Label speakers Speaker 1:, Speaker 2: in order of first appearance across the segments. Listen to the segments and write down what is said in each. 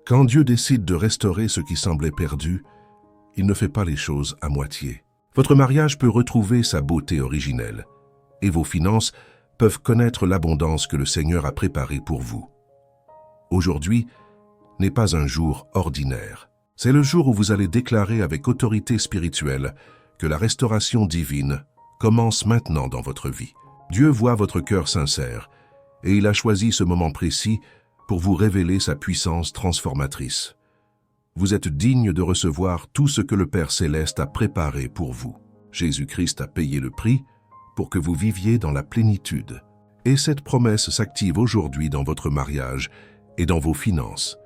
Speaker 1: Quand Dieu décide de restaurer ce qui semblait perdu, il ne fait pas les choses à moitié. Votre mariage peut retrouver sa beauté originelle et vos finances peuvent connaître l'abondance que le Seigneur a préparée pour vous. Aujourd'hui n'est pas un jour ordinaire. C'est le jour où vous allez déclarer avec autorité spirituelle que la restauration divine commence maintenant dans votre vie. Dieu voit votre cœur sincère et il a choisi ce moment précis pour vous révéler sa puissance transformatrice. Vous êtes digne de recevoir tout ce que le Père Céleste a préparé pour vous. Jésus-Christ a payé le prix pour que vous viviez dans la plénitude. Et cette promesse s'active aujourd'hui dans votre mariage et dans vos finances.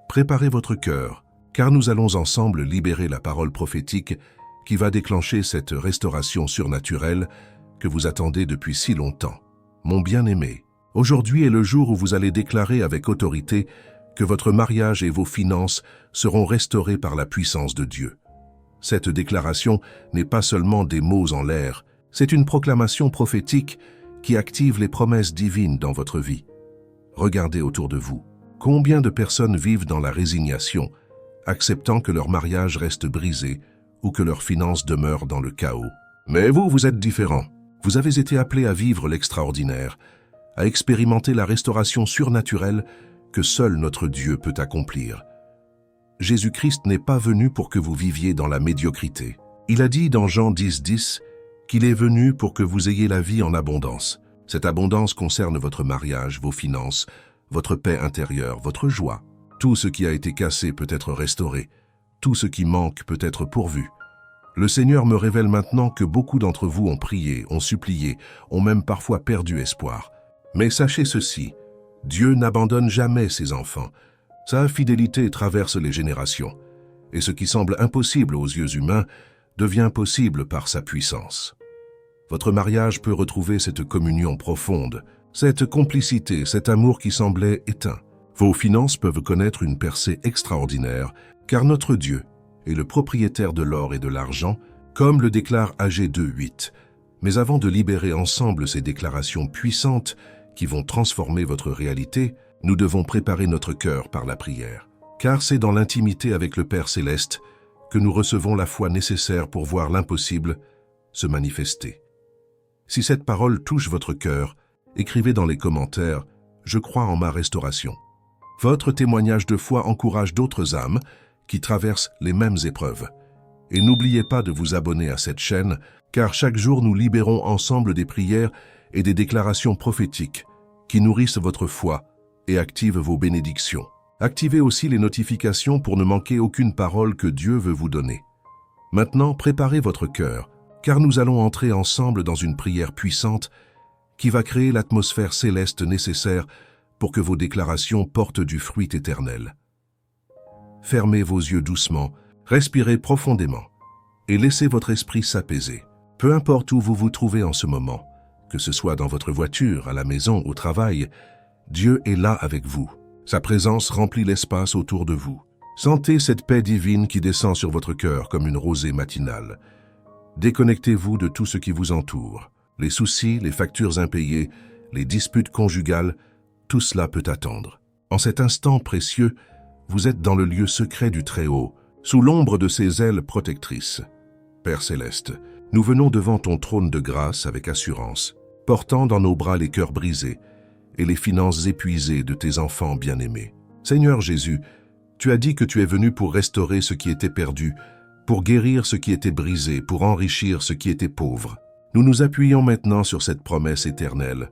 Speaker 1: Préparez votre cœur, car nous allons ensemble libérer la parole prophétique qui va déclencher cette restauration surnaturelle que vous attendez depuis si longtemps. Mon bien-aimé, aujourd'hui est le jour où vous allez déclarer avec autorité que votre mariage et vos finances seront restaurés par la puissance de Dieu. Cette déclaration n'est pas seulement des mots en l'air, c'est une proclamation prophétique qui active les promesses divines dans votre vie. Regardez autour de vous. Combien de personnes vivent dans la résignation, acceptant que leur mariage reste brisé ou que leurs finances demeurent dans le chaos? Mais vous êtes différent. Vous avez été appelé à vivre l'extraordinaire, à expérimenter la restauration surnaturelle que seul notre Dieu peut accomplir. Jésus-Christ n'est pas venu pour que vous viviez dans la médiocrité. Il a dit dans Jean 10:10 qu'il est venu pour que vous ayez la vie en abondance. Cette abondance concerne votre mariage, vos finances, votre paix intérieure, votre joie. Tout ce qui a été cassé peut être restauré. Tout ce qui manque peut être pourvu. Le Seigneur me révèle maintenant que beaucoup d'entre vous ont prié, ont supplié, ont même parfois perdu espoir. Mais sachez ceci, Dieu n'abandonne jamais ses enfants. Sa fidélité traverse les générations. Et ce qui semble impossible aux yeux humains devient possible par sa puissance. Votre mariage peut retrouver cette communion profonde, cette complicité, cet amour qui semblait éteint. Vos finances peuvent connaître une percée extraordinaire, car notre Dieu est le propriétaire de l'or et de l'argent, comme le déclare Agé 2:8. Mais avant de libérer ensemble ces déclarations puissantes qui vont transformer votre réalité, nous devons préparer notre cœur par la prière. Car c'est dans l'intimité avec le Père Céleste que nous recevons la foi nécessaire pour voir l'impossible se manifester. Si cette parole touche votre cœur, écrivez dans les commentaires « Je crois en ma restauration ». Votre témoignage de foi encourage d'autres âmes qui traversent les mêmes épreuves. Et n'oubliez pas de vous abonner à cette chaîne, car chaque jour nous libérons ensemble des prières et des déclarations prophétiques qui nourrissent votre foi et activent vos bénédictions. Activez aussi les notifications pour ne manquer aucune parole que Dieu veut vous donner. Maintenant, préparez votre cœur, car nous allons entrer ensemble dans une prière puissante qui va créer l'atmosphère céleste nécessaire pour que vos déclarations portent du fruit éternel. Fermez vos yeux doucement, respirez profondément et laissez votre esprit s'apaiser. Peu importe où vous vous trouvez en ce moment, que ce soit dans votre voiture, à la maison, au travail, Dieu est là avec vous. Sa présence remplit l'espace autour de vous. Sentez cette paix divine qui descend sur votre cœur comme une rosée matinale. Déconnectez-vous de tout ce qui vous entoure. Les soucis, les factures impayées, les disputes conjugales, tout cela peut attendre. En cet instant précieux, vous êtes dans le lieu secret du Très-Haut, sous l'ombre de ses ailes protectrices. Père Céleste, nous venons devant ton trône de grâce avec assurance, portant dans nos bras les cœurs brisés et les finances épuisées de tes enfants bien-aimés. Seigneur Jésus, tu as dit que tu es venu pour restaurer ce qui était perdu, pour guérir ce qui était brisé, pour enrichir ce qui était pauvre. Nous nous appuyons maintenant sur cette promesse éternelle.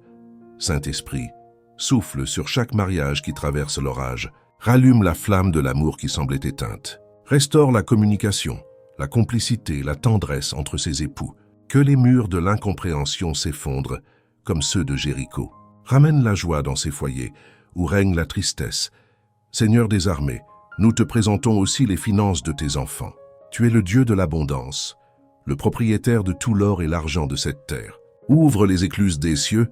Speaker 1: Saint-Esprit, souffle sur chaque mariage qui traverse l'orage, rallume la flamme de l'amour qui semblait éteinte. Restaure la communication, la complicité, la tendresse entre ses époux. Que les murs de l'incompréhension s'effondrent comme ceux de Jéricho. Ramène la joie dans ces foyers où règne la tristesse. Seigneur des armées, nous te présentons aussi les finances de tes enfants. Tu es le Dieu de l'abondance, le propriétaire de tout l'or et l'argent de cette terre. Ouvre les écluses des cieux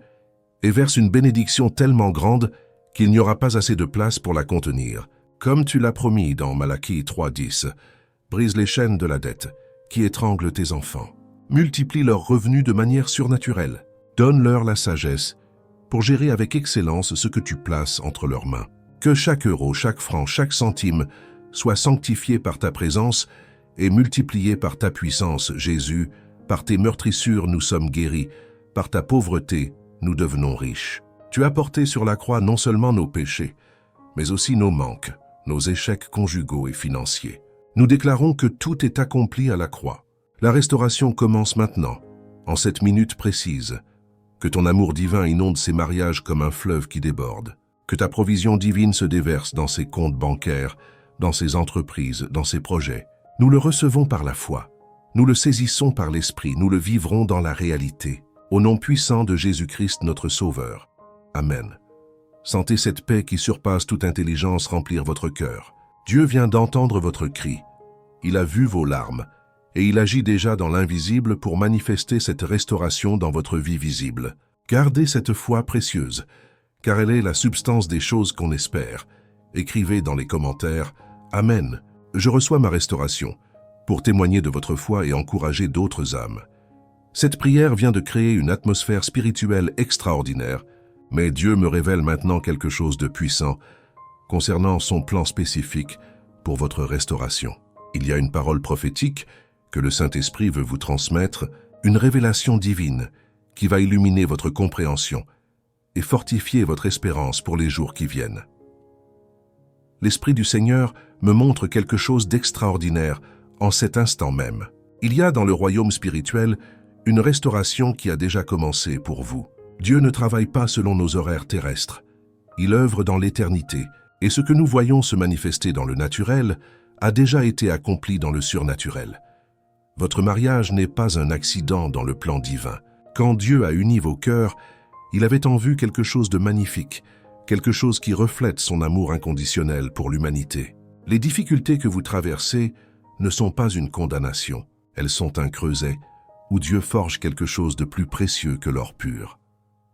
Speaker 1: et verse une bénédiction tellement grande qu'il n'y aura pas assez de place pour la contenir. Comme tu l'as promis dans Malachie 3:10, brise les chaînes de la dette qui étranglent tes enfants. Multiplie leurs revenus de manière surnaturelle. Donne-leur la sagesse pour gérer avec excellence ce que tu places entre leurs mains. Que chaque euro, chaque franc, chaque centime soit sanctifié par ta présence et multiplié par ta puissance, Jésus. Par tes meurtrissures, nous sommes guéris. Par ta pauvreté, nous devenons riches. Tu as porté sur la croix non seulement nos péchés, mais aussi nos manques, nos échecs conjugaux et financiers. Nous déclarons que tout est accompli à la croix. La restauration commence maintenant, en cette minute précise. Que ton amour divin inonde ces mariages comme un fleuve qui déborde. Que ta provision divine se déverse dans ces comptes bancaires, dans ces entreprises, dans ces projets. Nous le recevons par la foi. Nous le saisissons par l'Esprit. Nous le vivrons dans la réalité. Au nom puissant de Jésus-Christ, notre Sauveur. Amen. Sentez cette paix qui surpasse toute intelligence remplir votre cœur. Dieu vient d'entendre votre cri. Il a vu vos larmes. Et il agit déjà dans l'invisible pour manifester cette restauration dans votre vie visible. Gardez cette foi précieuse, car elle est la substance des choses qu'on espère. Écrivez dans les commentaires « Amen, je reçois ma restauration » pour témoigner de votre foi et encourager d'autres âmes. Cette prière vient de créer une atmosphère spirituelle extraordinaire, mais Dieu me révèle maintenant quelque chose de puissant concernant son plan spécifique pour votre restauration. Il y a une parole prophétique que le Saint-Esprit veut vous transmettre, une révélation divine qui va illuminer votre compréhension et fortifier votre espérance pour les jours qui viennent. L'Esprit du Seigneur me montre quelque chose d'extraordinaire en cet instant même. Il y a dans le royaume spirituel une restauration qui a déjà commencé pour vous. Dieu ne travaille pas selon nos horaires terrestres. Il œuvre dans l'éternité, et ce que nous voyons se manifester dans le naturel a déjà été accompli dans le surnaturel. Votre mariage n'est pas un accident dans le plan divin. Quand Dieu a uni vos cœurs, il avait en vue quelque chose de magnifique, quelque chose qui reflète son amour inconditionnel pour l'humanité. Les difficultés que vous traversez ne sont pas une condamnation, elles sont un creuset où Dieu forge quelque chose de plus précieux que l'or pur.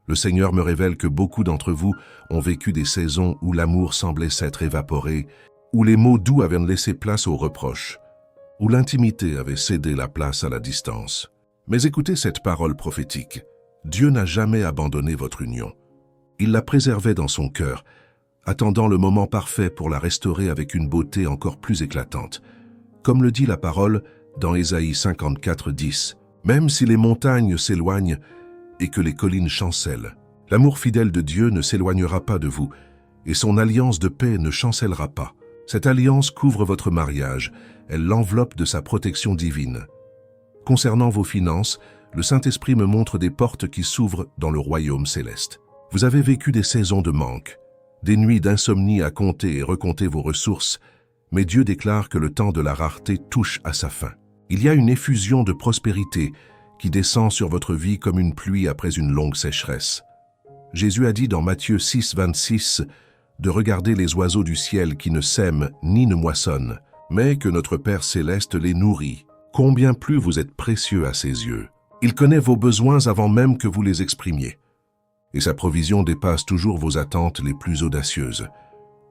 Speaker 1: Le Seigneur me révèle que beaucoup d'entre vous ont vécu des saisons où l'amour semblait s'être évaporé, où les mots doux avaient laissé place aux reproches, où l'intimité avait cédé la place à la distance. Mais écoutez cette parole prophétique. Dieu n'a jamais abandonné votre union. Il la préservait dans son cœur, attendant le moment parfait pour la restaurer avec une beauté encore plus éclatante. Comme le dit la parole dans Ésaïe 54, 10, « Même si les montagnes s'éloignent et que les collines chancellent, l'amour fidèle de Dieu ne s'éloignera pas de vous, et son alliance de paix ne chancellera pas. Cette alliance couvre votre mariage, elle l'enveloppe de sa protection divine. Concernant vos finances, le Saint-Esprit me montre des portes qui s'ouvrent dans le royaume céleste. Vous avez vécu des saisons de manque, des nuits d'insomnie à compter et recompter vos ressources, mais Dieu déclare que le temps de la rareté touche à sa fin. Il y a une effusion de prospérité qui descend sur votre vie comme une pluie après une longue sécheresse. Jésus a dit dans Matthieu 6, 26 de regarder les oiseaux du ciel qui ne sèment ni ne moissonnent, mais que notre Père céleste les nourrit. Combien plus vous êtes précieux à ses yeux. Il connaît vos besoins avant même que vous les exprimiez. Et sa provision dépasse toujours vos attentes les plus audacieuses.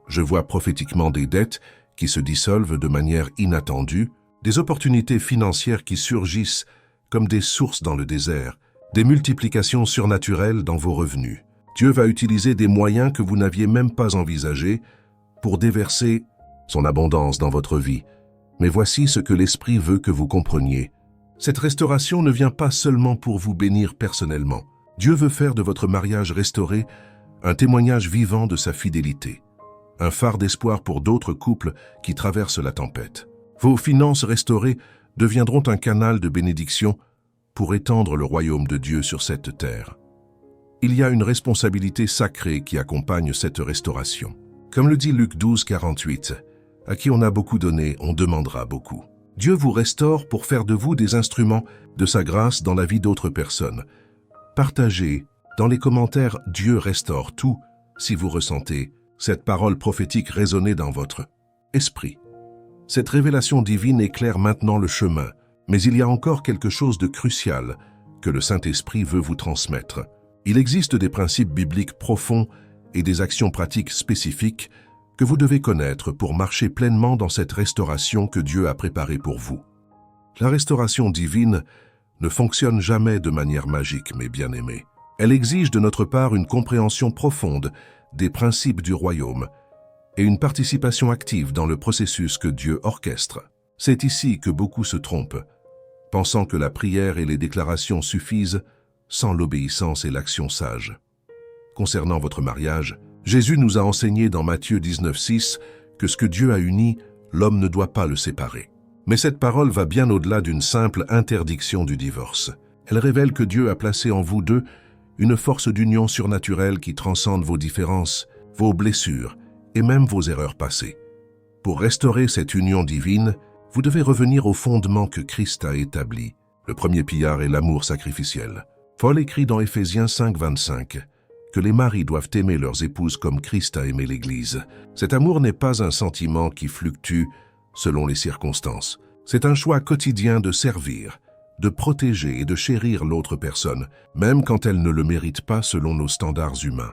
Speaker 1: Je vois prophétiquement des dettes qui se dissolvent de manière inattendue, des opportunités financières qui surgissent comme des sources dans le désert, des multiplications surnaturelles dans vos revenus. Dieu va utiliser des moyens que vous n'aviez même pas envisagés pour déverser son abondance dans votre vie. Mais voici ce que l'Esprit veut que vous compreniez. Cette restauration ne vient pas seulement pour vous bénir personnellement. Dieu veut faire de votre mariage restauré un témoignage vivant de sa fidélité, un phare d'espoir pour d'autres couples qui traversent la tempête. Vos finances restaurées deviendront un canal de bénédiction pour étendre le royaume de Dieu sur cette terre. Il y a une responsabilité sacrée qui accompagne cette restauration. Comme le dit Luc 12, 48, « À qui on a beaucoup donné, on demandera beaucoup ». Dieu vous restaure pour faire de vous des instruments de sa grâce dans la vie d'autres personnes. Partagez dans les commentaires « Dieu restaure tout » si vous ressentez cette parole prophétique résonner dans votre esprit. Cette révélation divine éclaire maintenant le chemin, mais il y a encore quelque chose de crucial que le Saint-Esprit veut vous transmettre. Il existe des principes bibliques profonds et des actions pratiques spécifiques que vous devez connaître pour marcher pleinement dans cette restauration que Dieu a préparée pour vous. La restauration divine ne fonctionne jamais de manière magique, mes bien-aimés. Elle exige de notre part une compréhension profonde des principes du royaume et une participation active dans le processus que Dieu orchestre. C'est ici que beaucoup se trompent, pensant que la prière et les déclarations suffisent sans l'obéissance et l'action sage. Concernant votre mariage, Jésus nous a enseigné dans Matthieu 19,6 que ce que Dieu a uni, l'homme ne doit pas le séparer. Mais cette parole va bien au-delà d'une simple interdiction du divorce. Elle révèle que Dieu a placé en vous deux une force d'union surnaturelle qui transcende vos différences, vos blessures et même vos erreurs passées. Pour restaurer cette union divine, vous devez revenir au fondement que Christ a établi. Le premier pilier est l'amour sacrificiel. Paul écrit dans Éphésiens 5,25 que les maris doivent aimer leurs épouses comme Christ a aimé l'Église. Cet amour n'est pas un sentiment qui fluctue selon les circonstances. C'est un choix quotidien de servir, de protéger et de chérir l'autre personne, même quand elle ne le mérite pas selon nos standards humains.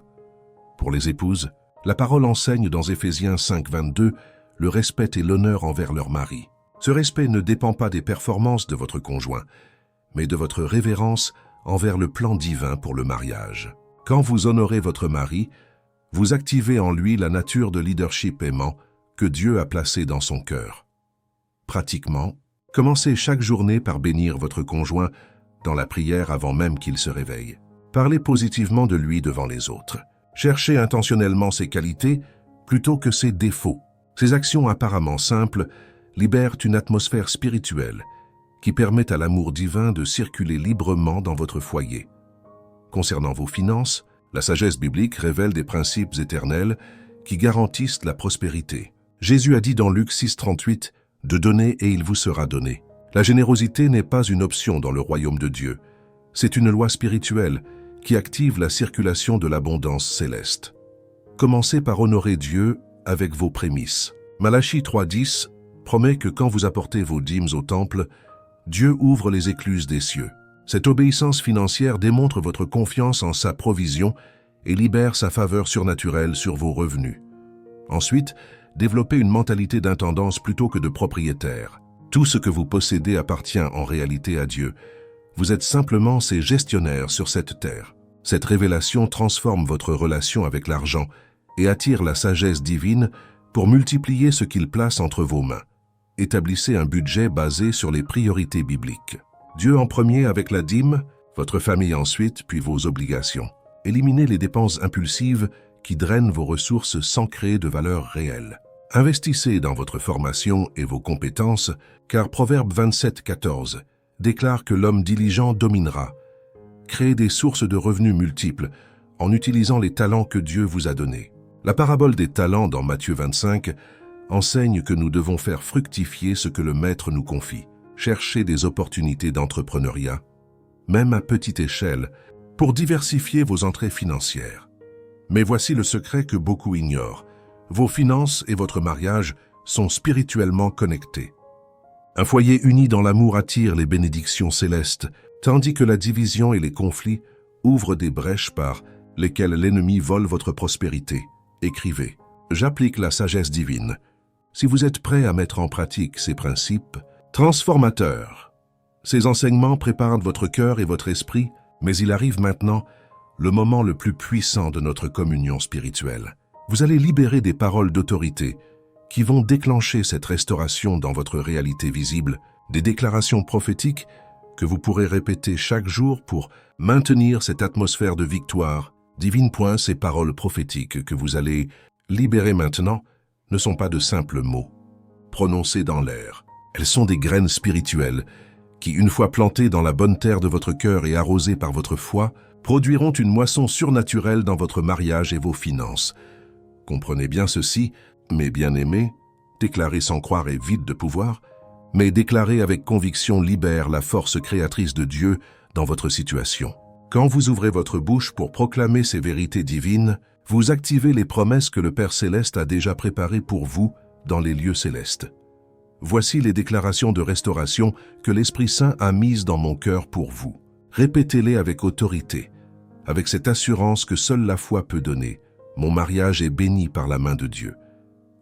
Speaker 1: Pour les épouses, la parole enseigne dans Éphésiens 5,22 le respect et l'honneur envers leur mari. Ce respect ne dépend pas des performances de votre conjoint, mais de votre révérence envers le plan divin pour le mariage. Quand vous honorez votre mari, vous activez en lui la nature de leadership aimant que Dieu a placée dans son cœur. Pratiquement, commencez chaque journée par bénir votre conjoint dans la prière avant même qu'il se réveille. Parlez positivement de lui devant les autres. Cherchez intentionnellement ses qualités plutôt que ses défauts. Ces actions apparemment simples libèrent une atmosphère spirituelle qui permet à l'amour divin de circuler librement dans votre foyer. Concernant vos finances, la sagesse biblique révèle des principes éternels qui garantissent la prospérité. Jésus a dit dans Luc 6,38 « De donner et il vous sera donné ». La générosité n'est pas une option dans le royaume de Dieu. C'est une loi spirituelle qui active la circulation de l'abondance céleste. Commencez par honorer Dieu avec vos prémices. Malachie 3,10 promet que quand vous apportez vos dîmes au temple, Dieu ouvre les écluses des cieux. Cette obéissance financière démontre votre confiance en sa provision et libère sa faveur surnaturelle sur vos revenus. Ensuite, développez une mentalité d'intendance plutôt que de propriétaire. Tout ce que vous possédez appartient en réalité à Dieu. Vous êtes simplement ses gestionnaires sur cette terre. Cette révélation transforme votre relation avec l'argent et attire la sagesse divine pour multiplier ce qu'il place entre vos mains. Établissez un budget basé sur les priorités bibliques. Dieu en premier avec la dîme, votre famille ensuite, puis vos obligations. Éliminez les dépenses impulsives qui drainent vos ressources sans créer de valeur réelle. Investissez dans votre formation et vos compétences, car Proverbe 27,14 déclare que l'homme diligent dominera. Créez des sources de revenus multiples en utilisant les talents que Dieu vous a donnés. La parabole des talents dans Matthieu 25 enseigne que nous devons faire fructifier ce que le Maître nous confie. Cherchez des opportunités d'entrepreneuriat, même à petite échelle, pour diversifier vos entrées financières. Mais voici le secret que beaucoup ignorent. Vos finances et votre mariage sont spirituellement connectés. Un foyer uni dans l'amour attire les bénédictions célestes, tandis que la division et les conflits ouvrent des brèches par lesquelles l'ennemi vole votre prospérité. Écrivez. J'applique la sagesse divine. Si vous êtes prêt à mettre en pratique ces principes, transformateurs. Ces enseignements préparent votre cœur et votre esprit, mais il arrive maintenant le moment le plus puissant de notre communion spirituelle. Vous allez libérer des paroles d'autorité qui vont déclencher cette restauration dans votre réalité visible, des déclarations prophétiques que vous pourrez répéter chaque jour pour maintenir cette atmosphère de victoire divine. Ces paroles prophétiques que vous allez libérer maintenant ne sont pas de simples mots, prononcés dans l'air. Elles sont des graines spirituelles qui, une fois plantées dans la bonne terre de votre cœur et arrosées par votre foi, produiront une moisson surnaturelle dans votre mariage et vos finances. Comprenez bien ceci, mes bien-aimés, déclarer sans croire est vide de pouvoir, mais déclarer avec conviction libère la force créatrice de Dieu dans votre situation. Quand vous ouvrez votre bouche pour proclamer ces vérités divines, vous activez les promesses que le Père Céleste a déjà préparées pour vous dans les lieux célestes. Voici les déclarations de restauration que l'Esprit Saint a mises dans mon cœur pour vous. Répétez-les avec autorité, avec cette assurance que seule la foi peut donner. Mon mariage est béni par la main de Dieu.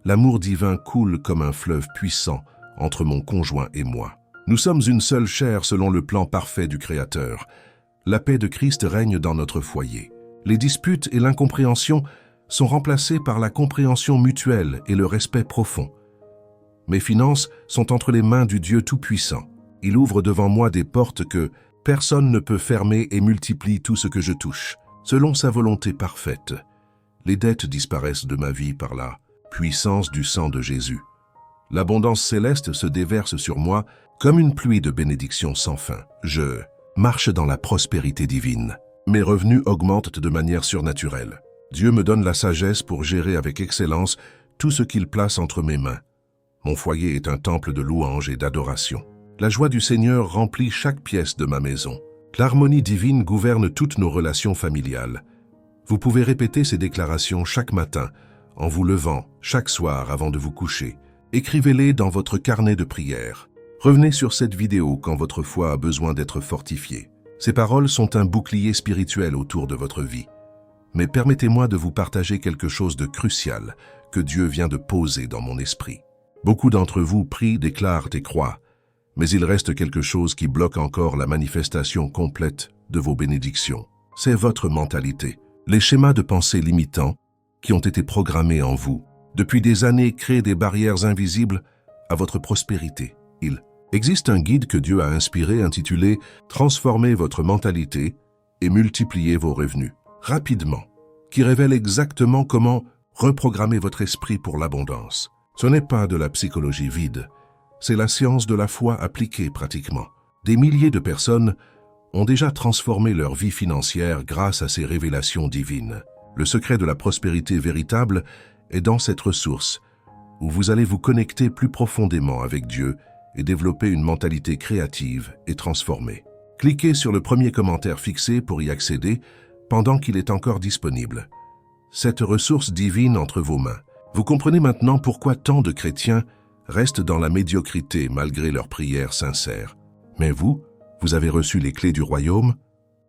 Speaker 1: L'amour divin coule comme un fleuve puissant entre mon conjoint et moi. Nous sommes une seule chair selon le plan parfait du Créateur. La paix de Christ règne dans notre foyer. Les disputes et l'incompréhension sont remplacés par la compréhension mutuelle et le respect profond. Mes finances sont entre les mains du Dieu Tout-Puissant. Il ouvre devant moi des portes que personne ne peut fermer et multiplie tout ce que je touche, selon sa volonté parfaite. Les dettes disparaissent de ma vie par la puissance du sang de Jésus. L'abondance céleste se déverse sur moi comme une pluie de bénédictions sans fin. Je marche dans la prospérité divine. Mes revenus augmentent de manière surnaturelle. Dieu me donne la sagesse pour gérer avec excellence tout ce qu'il place entre mes mains. Mon foyer est un temple de louange et d'adoration. La joie du Seigneur remplit chaque pièce de ma maison. L'harmonie divine gouverne toutes nos relations familiales. Vous pouvez répéter ces déclarations chaque matin, en vous levant, chaque soir avant de vous coucher. Écrivez-les dans votre carnet de prière. Revenez sur cette vidéo quand votre foi a besoin d'être fortifiée. Ces paroles sont un bouclier spirituel autour de votre vie. Mais permettez-moi de vous partager quelque chose de crucial que Dieu vient de poser dans mon esprit. Beaucoup d'entre vous prient, déclarent et croient, mais il reste quelque chose qui bloque encore la manifestation complète de vos bénédictions. C'est votre mentalité. Les schémas de pensée limitants qui ont été programmés en vous depuis des années créent des barrières invisibles à votre prospérité. Il existe un guide que Dieu a inspiré intitulé « Transformez votre mentalité et multipliez vos revenus » rapidement, qui révèle exactement comment reprogrammer votre esprit pour l'abondance. Ce n'est pas de la psychologie vide, c'est la science de la foi appliquée pratiquement. Des milliers de personnes ont déjà transformé leur vie financière grâce à ces révélations divines. Le secret de la prospérité véritable est dans cette ressource, où vous allez vous connecter plus profondément avec Dieu et développer une mentalité créative et transformée. Cliquez sur le premier commentaire fixé pour y accéder pendant qu'il est encore disponible. Cette ressource divine entre vos mains. Vous comprenez maintenant pourquoi tant de chrétiens restent dans la médiocrité malgré leurs prières sincères. Mais vous avez reçu les clés du royaume,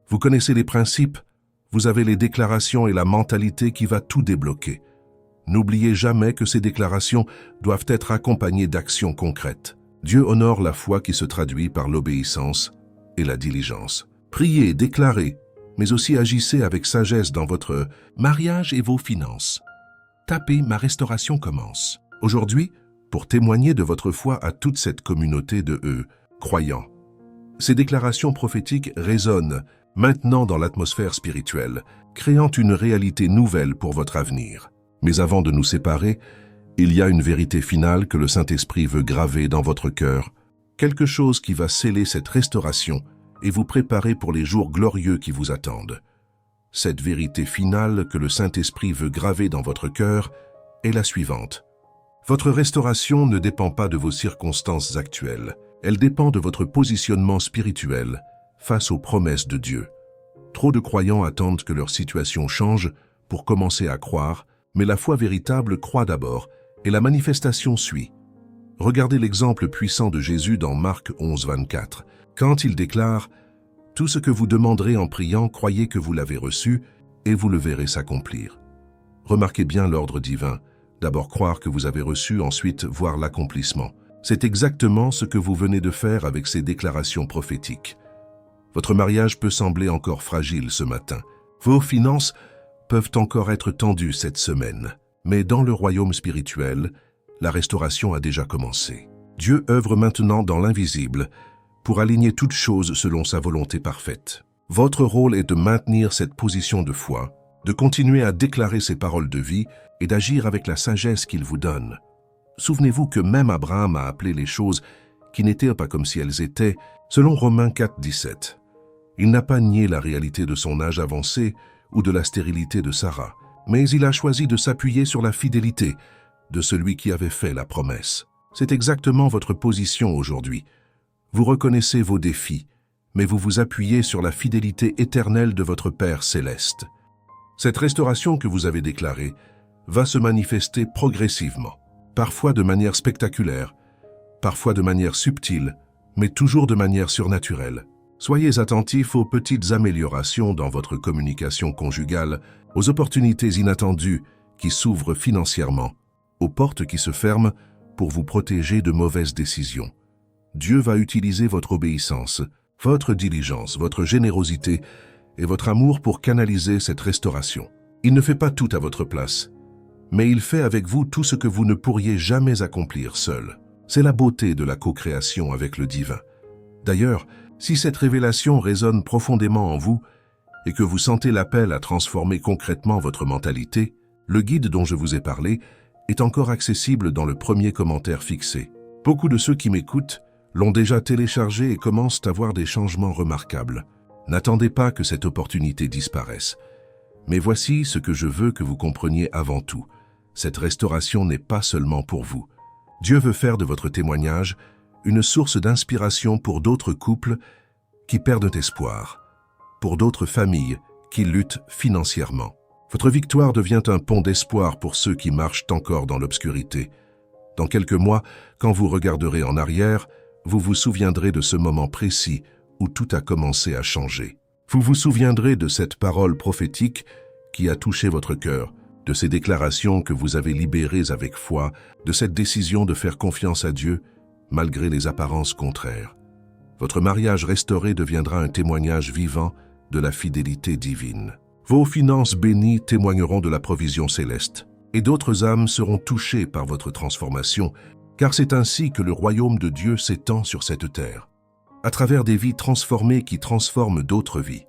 Speaker 1: vous connaissez les principes, vous avez les déclarations et la mentalité qui va tout débloquer. N'oubliez jamais que ces déclarations doivent être accompagnées d'actions concrètes. Dieu honore la foi qui se traduit par l'obéissance et la diligence. Priez, déclarez, mais aussi agissez avec sagesse dans votre mariage et vos finances. Tapez « Ma restauration commence ». Aujourd'hui, pour témoigner de votre foi à toute cette communauté de croyants. Ces déclarations prophétiques résonnent maintenant dans l'atmosphère spirituelle, créant une réalité nouvelle pour votre avenir. Mais avant de nous séparer, il y a une vérité finale que le Saint-Esprit veut graver dans votre cœur, quelque chose qui va sceller cette restauration et vous préparer pour les jours glorieux qui vous attendent. Cette vérité finale que le Saint-Esprit veut graver dans votre cœur est la suivante. Votre restauration ne dépend pas de vos circonstances actuelles, elle dépend de votre positionnement spirituel face aux promesses de Dieu. Trop de croyants attendent que leur situation change pour commencer à croire, mais la foi véritable croit d'abord et la manifestation suit. Regardez l'exemple puissant de Jésus dans Marc 11, 24, quand il déclare « Tout ce que vous demanderez en priant, croyez que vous l'avez reçu et vous le verrez s'accomplir. » Remarquez bien l'ordre divin. D'abord croire que vous avez reçu, ensuite voir l'accomplissement. C'est exactement ce que vous venez de faire avec ces déclarations prophétiques. Votre mariage peut sembler encore fragile ce matin. Vos finances peuvent encore être tendues cette semaine. Mais dans le royaume spirituel, la restauration a déjà commencé. Dieu œuvre maintenant dans l'invisible pour aligner toutes choses selon sa volonté parfaite. Votre rôle est de maintenir cette position de foi, de continuer à déclarer ses paroles de vie et d'agir avec la sagesse qu'il vous donne. Souvenez-vous que même Abraham a appelé les choses qui n'étaient pas comme si elles étaient, selon Romains 4, 17. Il n'a pas nié la réalité de son âge avancé ou de la stérilité de Sarah, mais il a choisi de s'appuyer sur la fidélité de celui qui avait fait la promesse. C'est exactement votre position aujourd'hui. Vous reconnaissez vos défis, mais vous vous appuyez sur la fidélité éternelle de votre Père céleste. Cette restauration que vous avez déclarée va se manifester progressivement, parfois de manière spectaculaire, parfois de manière subtile, mais toujours de manière surnaturelle. Soyez attentifs aux petites améliorations dans votre communication conjugale, aux opportunités inattendues qui s'ouvrent financièrement, aux portes qui se ferment pour vous protéger de mauvaises décisions. Dieu va utiliser votre obéissance, votre diligence, votre générosité et votre amour pour canaliser cette restauration. Il ne fait pas tout à votre place, mais il fait avec vous tout ce que vous ne pourriez jamais accomplir seul. C'est la beauté de la co-création avec le divin. D'ailleurs, si cette révélation résonne profondément en vous et que vous sentez l'appel à transformer concrètement votre mentalité, le guide dont je vous ai parlé est encore accessible dans le premier commentaire fixé. Beaucoup de ceux qui m'écoutent l'ont déjà téléchargé et commencent à voir des changements remarquables. N'attendez pas que cette opportunité disparaisse. Mais voici ce que je veux que vous compreniez avant tout. Cette restauration n'est pas seulement pour vous. Dieu veut faire de votre témoignage une source d'inspiration pour d'autres couples qui perdent espoir, pour d'autres familles qui luttent financièrement. Votre victoire devient un pont d'espoir pour ceux qui marchent encore dans l'obscurité. Dans quelques mois, quand vous regarderez en arrière, vous vous souviendrez de ce moment précis où tout a commencé à changer. Vous vous souviendrez de cette parole prophétique qui a touché votre cœur, de ces déclarations que vous avez libérées avec foi, de cette décision de faire confiance à Dieu malgré les apparences contraires. Votre mariage restauré deviendra un témoignage vivant de la fidélité divine. Vos finances bénies témoigneront de la provision céleste, et d'autres âmes seront touchées par votre transformation, car c'est ainsi que le royaume de Dieu s'étend sur cette terre, à travers des vies transformées qui transforment d'autres vies.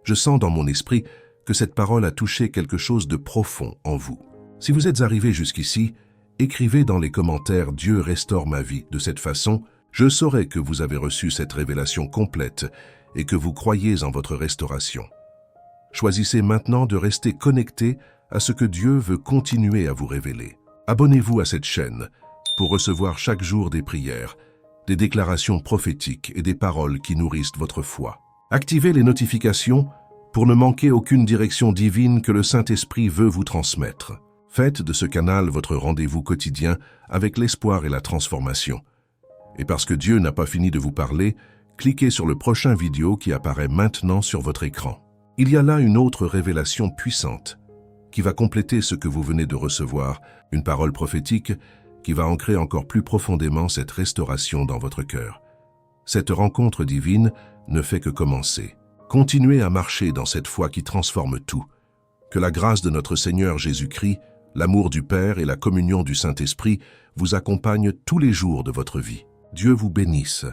Speaker 1: Je sens dans mon esprit que cette parole a touché quelque chose de profond en vous. Si vous êtes arrivé jusqu'ici, écrivez dans les commentaires « Dieu restaure ma vie ». De cette façon, je saurai que vous avez reçu cette révélation complète et que vous croyez en votre restauration. Choisissez maintenant de rester connecté à ce que Dieu veut continuer à vous révéler. Abonnez-vous à cette chaîne pour recevoir chaque jour des prières, des déclarations prophétiques et des paroles qui nourrissent votre foi. Activez les notifications pour ne manquer aucune direction divine que le Saint-Esprit veut vous transmettre. Faites de ce canal votre rendez-vous quotidien avec l'espoir et la transformation. Et parce que Dieu n'a pas fini de vous parler, cliquez sur le prochain vidéo qui apparaît maintenant sur votre écran. Il y a là une autre révélation puissante qui va compléter ce que vous venez de recevoir, une parole prophétique qui va ancrer encore plus profondément cette restauration dans votre cœur. Cette rencontre divine ne fait que commencer. Continuez à marcher dans cette foi qui transforme tout. Que la grâce de notre Seigneur Jésus-Christ, l'amour du Père et la communion du Saint-Esprit vous accompagnent tous les jours de votre vie. Dieu vous bénisse.